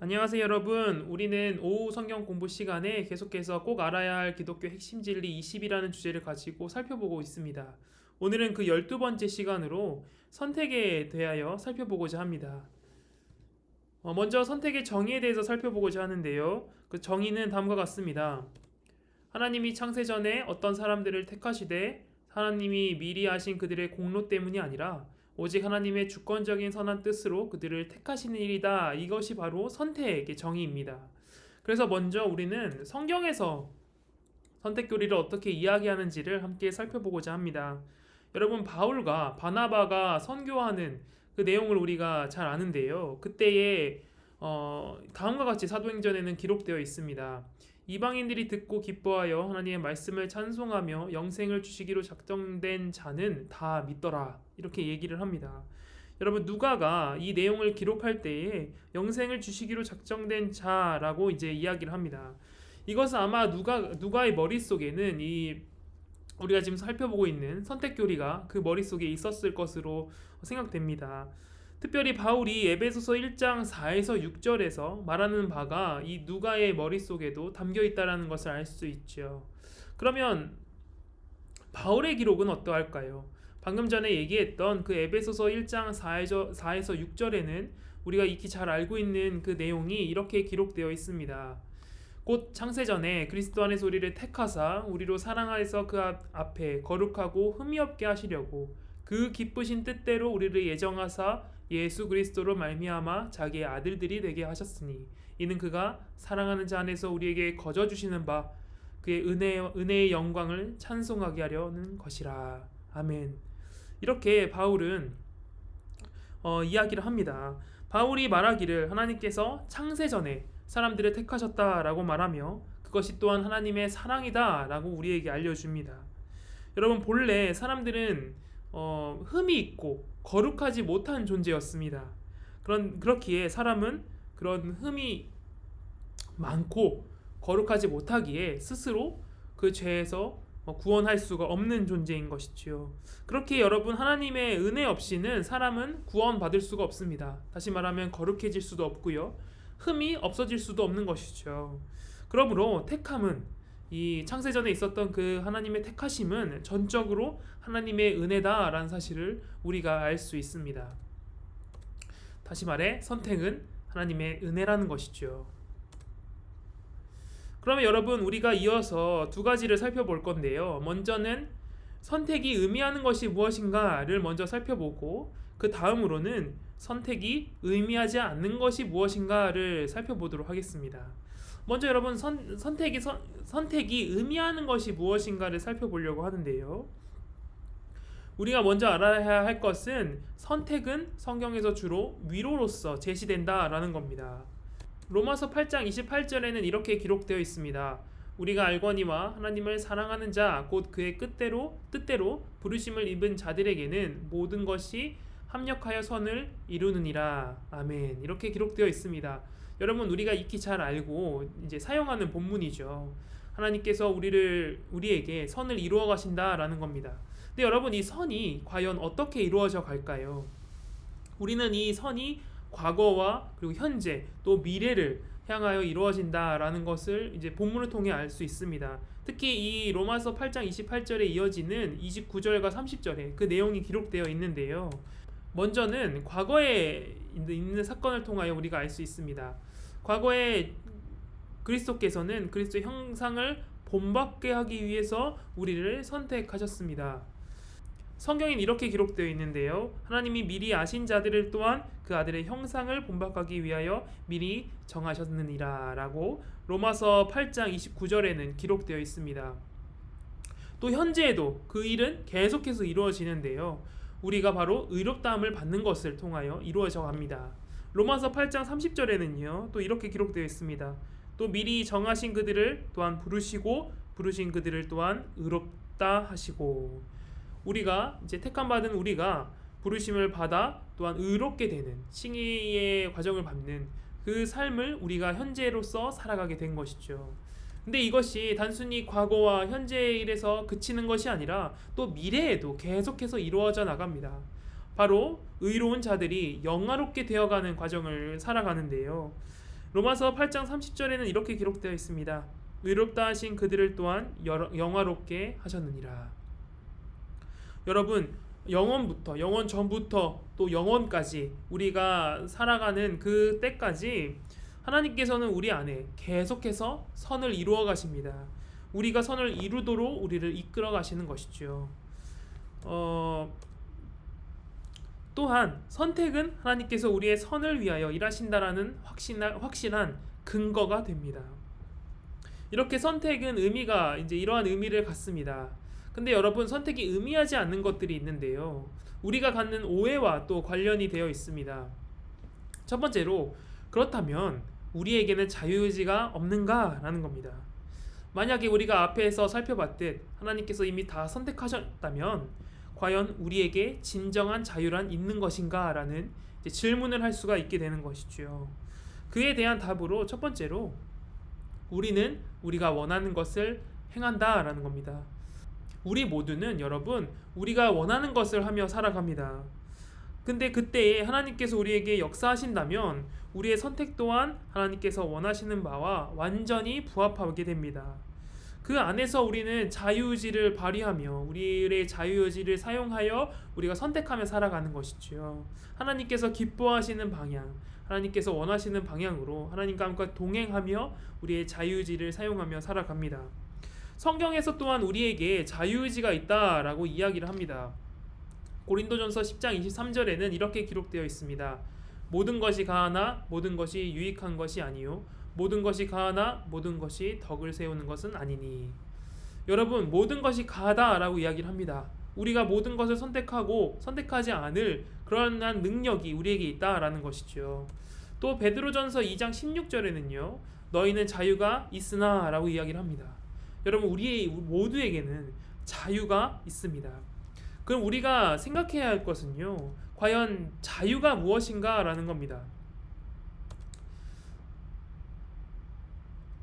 안녕하세요, 여러분. 우리는 오후 성경 공부 시간에 계속해서 꼭 알아야 할 기독교 핵심 진리 20이라는 주제를 가지고 살펴보고 있습니다. 오늘은 그 12번째 시간으로 선택에 대하여 살펴보고자 합니다. 먼저 선택의 정의에 대해서 살펴보고자 하는데요. 그 정의는 다음과 같습니다. 하나님이 창세 전에 어떤 사람들을 택하시되 하나님이 미리 아신 그들의 공로 때문이 아니라 오직 하나님의 주권적인 선한 뜻으로 그들을 택하시는 일이다. 이것이 바로 선택의 정의입니다. 그래서 먼저 우리는 성경에서 선택 교리를 어떻게 이야기하는지를 함께 살펴보고자 합니다. 여러분, 바울과 바나바가 선교하는 그 내용을 우리가 잘 아는데요. 그때에 다음과 같이 사도행전에는 기록되어 있습니다. 이방인들이 듣고 기뻐하여 하나님의 말씀을 찬송하며 영생을 주시기로 작정된 자는 다 믿더라. 이렇게 얘기를 합니다. 여러분, 누가가 이 내용을 기록할 때에 영생을 주시기로 작정된 자라고 이제 이야기를 합니다. 이것은 아마 누가의 머릿속에는 이 우리가 지금 살펴보고 있는 선택 교리가 그 머릿속에 있었을 것으로 생각됩니다. 특별히 바울이 에베소서 1장 4에서 6절에서 말하는 바가 이 누가의 머릿속에도 담겨 있다는 것을 알 수 있죠. 그러면 바울의 기록은 어떠할까요? 방금 전에 얘기했던 그 에베소서 1장 4에서 6절에는 우리가 익히 잘 알고 있는 그 내용이 이렇게 기록되어 있습니다. 곧 창세전에 그리스도 안에서 우리를 택하사 우리로 사랑하여서 그 앞에 거룩하고 흠이 없게 하시려고 그 기쁘신 뜻대로 우리를 예정하사 예수 그리스도로 말미암아 자기의 아들들이 되게 하셨으니 이는 그가 사랑하는 자 안에서 우리에게 거저 주시는 바 그의 은혜의 영광을 찬송하게 하려는 것이라. 아멘. 이렇게 바울은 이야기를 합니다. 바울이 말하기를 하나님께서 창세전에 사람들을 택하셨다라고 말하며 그것이 또한 하나님의 사랑이다라고 우리에게 알려줍니다. 여러분, 본래 사람들은 흠이 있고 거룩하지 못한 존재였습니다. 그렇기에 사람은 그런 흠이 많고 거룩하지 못하기에 스스로 그 죄에서 구원할 수가 없는 존재인 것이지요. 그렇게 여러분, 하나님의 은혜 없이는 사람은 구원받을 수가 없습니다. 다시 말하면 거룩해질 수도 없고요. 흠이 없어질 수도 없는 것이죠. 그러므로 택함은 이 창세전에 있었던 그 하나님의 택하심은 전적으로 하나님의 은혜다라는 사실을 우리가 알 수 있습니다. 다시 말해 선택은 하나님의 은혜라는 것이죠. 그러면 여러분, 우리가 이어서 두 가지를 살펴볼 건데요. 먼저는 선택이 의미하는 것이 무엇인가를 먼저 살펴보고 그 다음으로는 선택이 의미하지 않는 것이 무엇인가를 살펴보도록 하겠습니다. 먼저 여러분, 선택이 의미하는 것이 무엇인가를 살펴보려고 하는데요. 우리가 먼저 알아야 할 것은 선택은 성경에서 주로 위로로서 제시된다라는 겁니다. 로마서 8장 28절에는 이렇게 기록되어 있습니다. 우리가 알거니와 하나님을 사랑하는 자 곧 그의 뜻대로 부르심을 입은 자들에게는 모든 것이 합력하여 선을 이루느니라. 아멘. 이렇게 기록되어 있습니다. 여러분, 우리가 익히 잘 알고 이제 사용하는 본문이죠. 하나님께서 우리에게 선을 이루어 가신다라는 겁니다. 근데 여러분, 이 선이 과연 어떻게 이루어져 갈까요? 우리는 이 선이 과거와 그리고 현재 또 미래를 향하여 이루어진다라는 것을 이제 본문을 통해 알 수 있습니다. 특히 이 로마서 8장 28절에 이어지는 29절과 30절에 그 내용이 기록되어 있는데요. 먼저는 과거에 있는 사건을 통하여 우리가 알 수 있습니다. 과거에 그리스도께서는 그리스도의 형상을 본받게 하기 위해서 우리를 선택하셨습니다. 성경엔 이렇게 기록되어 있는데요. 하나님이 미리 아신 자들을 또한 그 아들의 형상을 본받게 위하여 미리 정하셨느니라 라고 로마서 8장 29절에는 기록되어 있습니다. 또 현재에도 그 일은 계속해서 이루어지는데요. 우리가 바로 의롭다함을 받는 것을 통하여 이루어져 갑니다. 로마서 8장 30절에는요. 또 이렇게 기록되어 있습니다. 또 미리 정하신 그들을 또한 부르시고 부르신 그들을 또한 의롭다 하시고. 우리가 이제 택함 받은 우리가 부르심을 받아 또한 의롭게 되는 칭의의 과정을 밟는 그 삶을 우리가 현재로서 살아가게 된 것이죠. 근데 이것이 단순히 과거와 현재의 일에서 그치는 것이 아니라 또 미래에도 계속해서 이루어져 나갑니다. 바로 의로운 자들이 영화롭게 되어가는 과정을 살아가는데요. 로마서 8장 30절에는 이렇게 기록되어 있습니다. 의롭다 하신 그들을 또한 영화롭게 하셨느니라. 여러분, 영원 전부터 또 영원까지 우리가 살아가는 그 때까지 하나님께서는 우리 안에 계속해서 선을 이루어 가십니다. 우리가 선을 이루도록 우리를 이끌어 가시는 것이죠. 또한 선택은 하나님께서 우리의 선을 위하여 일하신다라는 확실한 근거가 됩니다. 이렇게 선택은 의미가 이제 이러한 의미를 갖습니다. 근데 여러분, 선택이 의미하지 않는 것들이 있는데요. 우리가 갖는 오해와 또 관련이 되어 있습니다. 첫 번째로, 그렇다면 우리에게는 자유의지가 없는가라는 겁니다. 만약에 우리가 앞에서 살펴봤듯 하나님께서 이미 다 선택하셨다면 과연 우리에게 진정한 자유란 있는 것인가? 라는 질문을 할 수가 있게 되는 것이죠. 그에 대한 답으로 첫 번째로, 우리는 우리가 원하는 것을 행한다 라는 겁니다. 우리 모두는 여러분, 우리가 원하는 것을 하며 살아갑니다. 근데 그때에 하나님께서 우리에게 역사하신다면 우리의 선택 또한 하나님께서 원하시는 바와 완전히 부합하게 됩니다. 그 안에서 우리는 자유의지를 발휘하며 우리의 자유의지를 사용하여 우리가 선택하며 살아가는 것이죠. 하나님께서 기뻐하시는 방향, 하나님께서 원하시는 방향으로 하나님과 함께 동행하며 우리의 자유의지를 사용하며 살아갑니다. 성경에서 또한 우리에게 자유의지가 있다라고 이야기를 합니다. 고린도전서 10장 23절에는 이렇게 기록되어 있습니다. 모든 것이 가하나 모든 것이 유익한 것이 아니요 모든 것이 가하나 모든 것이 덕을 세우는 것은 아니니. 여러분, 모든 것이 가하다라고 이야기를 합니다. 우리가 모든 것을 선택하고 선택하지 않을 그러한 능력이 우리에게 있다라는 것이죠. 또 베드로전서 2장 16절에는요. 너희는 자유가 있으나 라고 이야기를 합니다. 여러분, 우리 모두에게는 자유가 있습니다. 그럼 우리가 생각해야 할 것은요. 과연 자유가 무엇인가 라는 겁니다.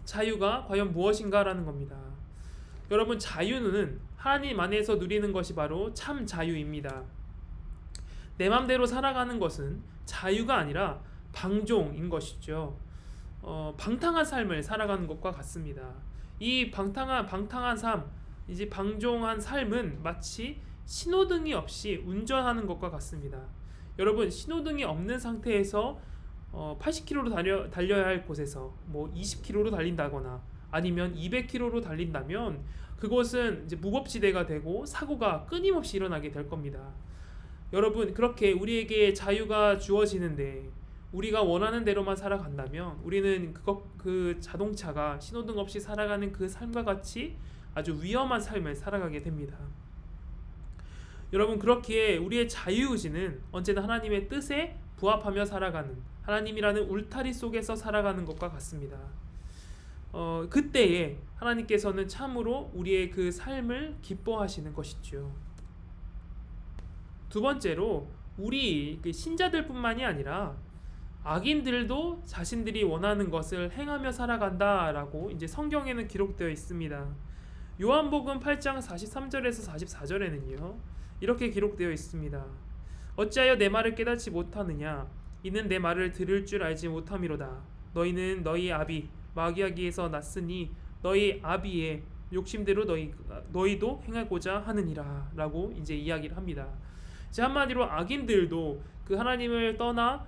자유가 과연 무엇인가 라는 겁니다. 여러분, 자유는 하나님 안에서 누리는 것이 바로 참 자유입니다. 내 맘대로 살아가는 것은 자유가 아니라 방종인 것이죠. 방탕한 삶을 살아가는 것과 같습니다. 이 방탕한 삶, 이제 방종한 삶은 마치 신호등이 없이 운전하는 것과 같습니다. 여러분, 신호등이 없는 상태에서 80km로 달려야 할 곳에서 20km로 달린다거나 아니면 200km로 달린다면 그것은 이제 무법지대가 되고 사고가 끊임없이 일어나게 될 겁니다. 여러분, 그렇게 우리에게 자유가 주어지는데 우리가 원하는 대로만 살아간다면 우리는 그 자동차가 신호등 없이 살아가는 그 삶과 같이 아주 위험한 삶을 살아가게 됩니다. 여러분, 그렇기에 우리의 자유의지는 언제나 하나님의 뜻에 부합하며 살아가는, 하나님이라는 울타리 속에서 살아가는 것과 같습니다. 그때에 하나님께서는 참으로 우리의 그 삶을 기뻐하시는 것이죠. 두 번째로, 우리 신자들뿐만이 아니라 악인들도 자신들이 원하는 것을 행하며 살아간다라고 이제 성경에는 기록되어 있습니다. 요한복음 8장 43절에서 44절에는요. 이렇게 기록되어 있습니다. 어찌하여 내 말을 깨닫지 못하느냐? 이는 내 말을 들을 줄 알지 못함이로다. 너희는 너희 아비 마귀아기에서 났으니 너희 아비의 욕심대로 너희도 행하고자 하느니라 라고 이제 이야기를 합니다. 이제 한마디로 악인들도 그 하나님을 떠나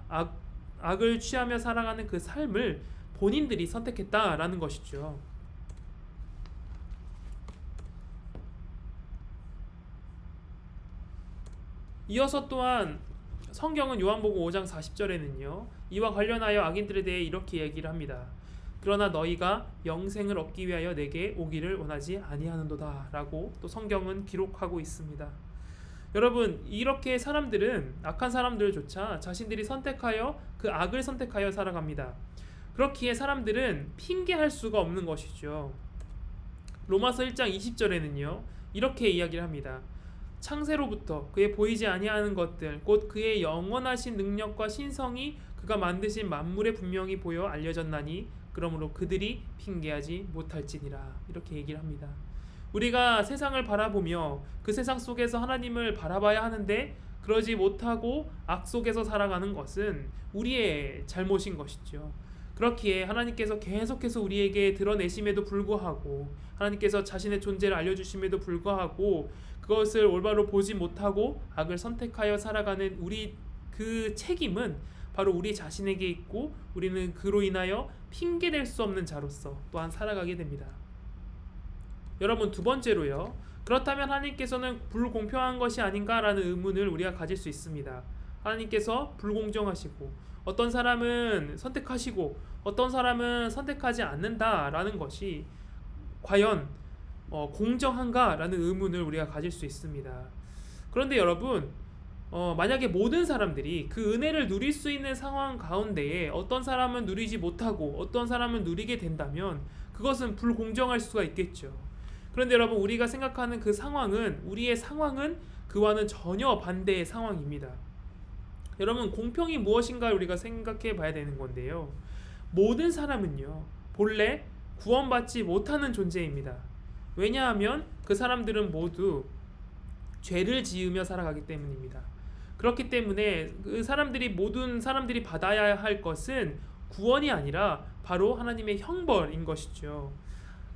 악을 취하며 살아가는 그 삶을 본인들이 선택했다라는 것이죠. 이어서 또한 성경은 요한복음 5장 40절에는요. 이와 관련하여 악인들에 대해 이렇게 얘기를 합니다. 그러나 너희가 영생을 얻기 위하여 내게 오기를 원하지 아니하는도다 라고 또 성경은 기록하고 있습니다. 여러분, 이렇게 사람들은, 악한 사람들조차 자신들이 선택하여 그 악을 선택하여 살아갑니다. 그렇기에 사람들은 핑계할 수가 없는 것이죠. 로마서 1장 20절에는요. 이렇게 이야기를 합니다. 창세로부터 그의 보이지 아니하는 것들 곧 그의 영원하신 능력과 신성이 그가 만드신 만물에 분명히 보여 알려졌나니 그러므로 그들이 핑계하지 못할지니라. 이렇게 얘기를 합니다. 우리가 세상을 바라보며 그 세상 속에서 하나님을 바라봐야 하는데 그러지 못하고 악 속에서 살아가는 것은 우리의 잘못인 것이죠. 그렇기에 하나님께서 계속해서 우리에게 드러내심에도 불구하고, 하나님께서 자신의 존재를 알려주심에도 불구하고 그것을 올바로 보지 못하고 악을 선택하여 살아가는 우리 그 책임은 바로 우리 자신에게 있고, 우리는 그로 인하여 핑계댈 수 없는 자로서 또한 살아가게 됩니다. 여러분, 두 번째로요, 그렇다면 하나님께서는 불공평한 것이 아닌가라는 의문을 우리가 가질 수 있습니다. 하나님께서 불공정하시고 어떤 사람은 선택하시고 어떤 사람은 선택하지 않는다라는 것이 과연 공정한가라는 의문을 우리가 가질 수 있습니다. 그런데 여러분, 만약에 모든 사람들이 그 은혜를 누릴 수 있는 상황 가운데에 어떤 사람은 누리지 못하고 어떤 사람은 누리게 된다면 그것은 불공정할 수가 있겠죠. 그런데 여러분, 우리가 생각하는 그 상황은, 우리의 상황은 그와는 전혀 반대의 상황입니다. 여러분, 공평이 무엇인가 우리가 생각해 봐야 되는 건데요, 모든 사람은요 본래 구원받지 못하는 존재입니다. 왜냐하면 그 사람들은 모두 죄를 지으며 살아가기 때문입니다. 그렇기 때문에 그 사람들이, 모든 사람들이 받아야 할 것은 구원이 아니라 바로 하나님의 형벌인 것이죠.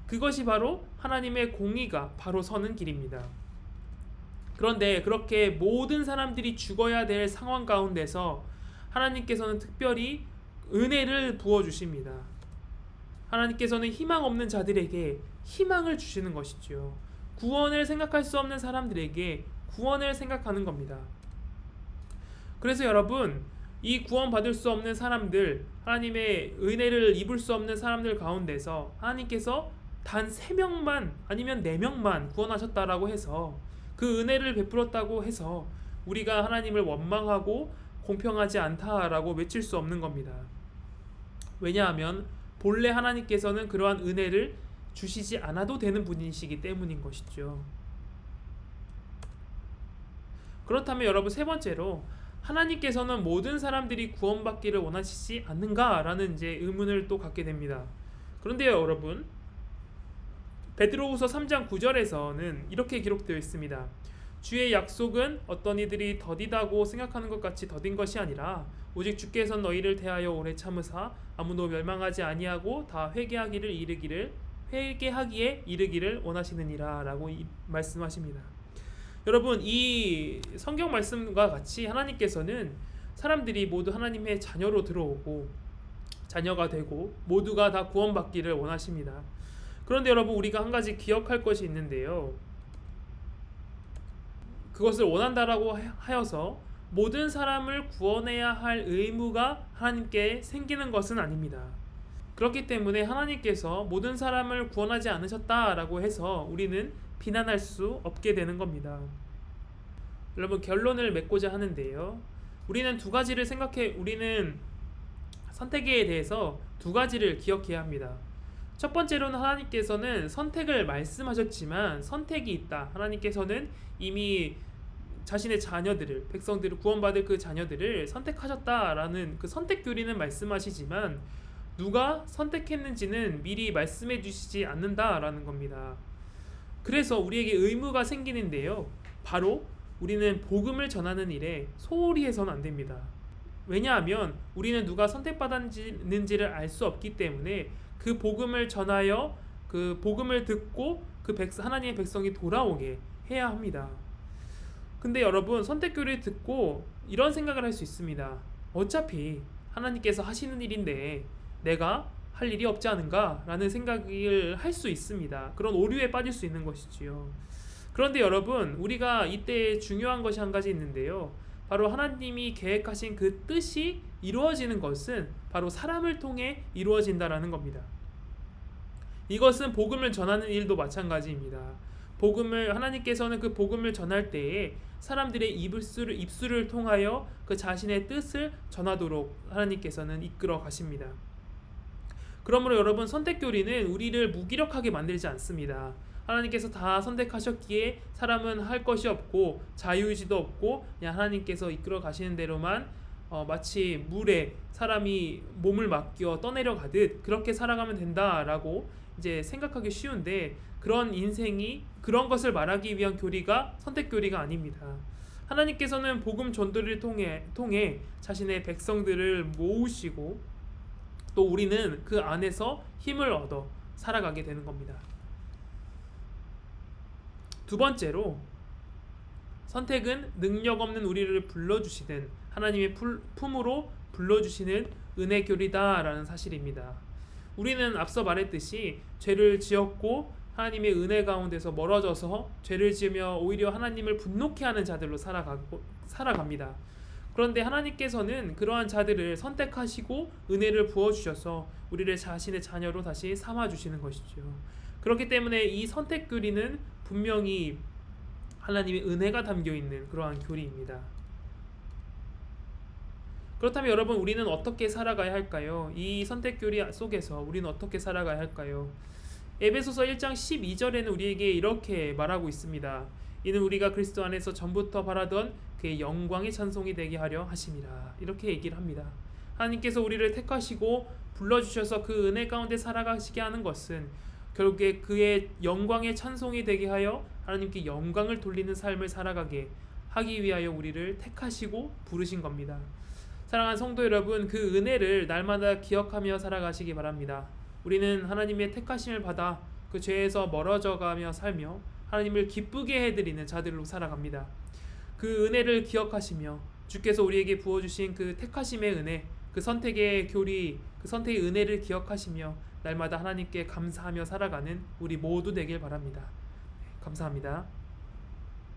그것이 바로 하나님의 공의가 바로 서는 길입니다. 그런데 그렇게 모든 사람들이 죽어야 될 상황 가운데서 하나님께서는 특별히 은혜를 부어주십니다. 하나님께서는 희망 없는 자들에게 희망을 주시는 것이죠. 구원을 생각할 수 없는 사람들에게 구원을 생각하는 겁니다. 그래서 여러분, 이 구원받을 수 없는 사람들, 하나님의 은혜를 입을 수 없는 사람들 가운데서 하나님께서 단 3명만 아니면 4명만 구원하셨다라고 해서, 그 은혜를 베풀었다고 해서 우리가 하나님을 원망하고 공평하지 않다라고 외칠 수 없는 겁니다. 왜냐하면 본래 하나님께서는 그러한 은혜를 주시지 않아도 되는 분이시기 때문인 것이죠. 그렇다면 여러분, 세 번째로, 하나님께서는 모든 사람들이 구원받기를 원하시지 않는가라는 이제 의문을 또 갖게 됩니다. 그런데요 여러분, 베드로후서 3장 9절에서는 이렇게 기록되어 있습니다. 주의 약속은 어떤 이들이 더디다고 생각하는 것 같이 더딘 것이 아니라 오직 주께서 너희를 대하여 오래 참으사 아무도 멸망하지 아니하고 다 회개하기에 이르기를 원하시느니라 라고 말씀하십니다. 여러분, 이 성경 말씀과 같이 하나님께서는 사람들이 모두 하나님의 자녀로 들어오고 자녀가 되고 모두가 다 구원받기를 원하십니다. 그런데 여러분, 우리가 한 가지 기억할 것이 있는데요, 그것을 원한다라고 하여서 모든 사람을 구원해야 할 의무가 하나님께 생기는 것은 아닙니다. 그렇기 때문에 하나님께서 모든 사람을 구원하지 않으셨다라고 해서 우리는 비난할 수 없게 되는 겁니다. 여러분, 결론을 맺고자 하는데요, 우리는 우리는 선택에 대해서 두 가지를 기억해야 합니다. 첫 번째로는 하나님께서는 선택을 말씀하셨지만 선택이 있다. 하나님께서는 이미 자신의 자녀들을, 백성들을, 구원받을 그 자녀들을 선택하셨다라는 그 선택 교리는 말씀하시지만 누가 선택했는지는 미리 말씀해 주시지 않는다라는 겁니다. 그래서 우리에게 의무가 생기는데요, 바로 우리는 복음을 전하는 일에 소홀히 해서는 안 됩니다. 왜냐하면 우리는 누가 선택받았는지를 알 수 없기 때문에 그 복음을 전하여 그 복음을 듣고 하나님의 백성이 돌아오게 해야 합니다. 근데 여러분, 선택교를 듣고 이런 생각을 할 수 있습니다. 어차피 하나님께서 하시는 일인데 내가 할 일이 없지 않은가 라는 생각을 할 수 있습니다. 그런 오류에 빠질 수 있는 것이지요. 그런데 여러분, 우리가 이때 중요한 것이 한 가지 있는데요, 바로 하나님이 계획하신 그 뜻이 이루어지는 것은 바로 사람을 통해 이루어진다라는 겁니다. 이것은 복음을 전하는 일도 마찬가지입니다. 하나님께서는 그 복음을 전할 때에 사람들의 입술을 통하여 그 자신의 뜻을 전하도록 하나님께서는 이끌어 가십니다. 그러므로 여러분, 선택교리는 우리를 무기력하게 만들지 않습니다. 하나님께서 다 선택하셨기에 사람은 할 것이 없고 자유의지도 없고 그냥 하나님께서 이끌어 가시는 대로만 마치 물에 사람이 몸을 맡겨 떠내려 가듯 그렇게 살아가면 된다라고 이제 생각하기 쉬운데, 그런 것을 말하기 위한 교리가 선택교리가 아닙니다. 하나님께서는 복음 전도를 통해 자신의 백성들을 모으시고 또 우리는 그 안에서 힘을 얻어 살아가게 되는 겁니다. 두 번째로, 선택은 능력 없는 우리를 불러주시는 하나님의 품으로 불러주시는 은혜 교리다라는 사실입니다. 우리는 앞서 말했듯이 죄를 지었고 하나님의 은혜 가운데서 멀어져서 죄를 지으며 오히려 하나님을 분노케 하는 자들로 살아갑니다. 그런데 하나님께서는 그러한 자들을 선택하시고 은혜를 부어주셔서 우리를 자신의 자녀로 다시 삼아주시는 것이죠. 그렇기 때문에 이 선택 교리는 분명히 하나님의 은혜가 담겨있는 그러한 교리입니다. 그렇다면 여러분, 우리는 어떻게 살아가야 할까요? 이 선택 교리 속에서 우리는 어떻게 살아가야 할까요? 에베소서 1장 12절에는 우리에게 이렇게 말하고 있습니다. 이는 우리가 그리스도 안에서 전부터 바라던 그의 영광의 찬송이 되게 하려 하심이라. 이렇게 얘기를 합니다. 하나님께서 우리를 택하시고 불러주셔서 그 은혜 가운데 살아가시게 하는 것은 결국에 그의 영광의 찬송이 되게 하여 하나님께 영광을 돌리는 삶을 살아가게 하기 위하여 우리를 택하시고 부르신 겁니다. 사랑하는 성도 여러분, 그 은혜를 날마다 기억하며 살아가시기 바랍니다. 우리는 하나님의 택하심을 받아 그 죄에서 멀어져가며 살며 하나님을 기쁘게 해드리는 자들로 살아갑니다. 그 은혜를 기억하시며 주께서 우리에게 부어주신 그 택하심의 은혜, 그 선택의 교리, 그 선택의 은혜를 기억하시며 날마다 하나님께 감사하며 살아가는 우리 모두 되길 바랍니다. 감사합니다.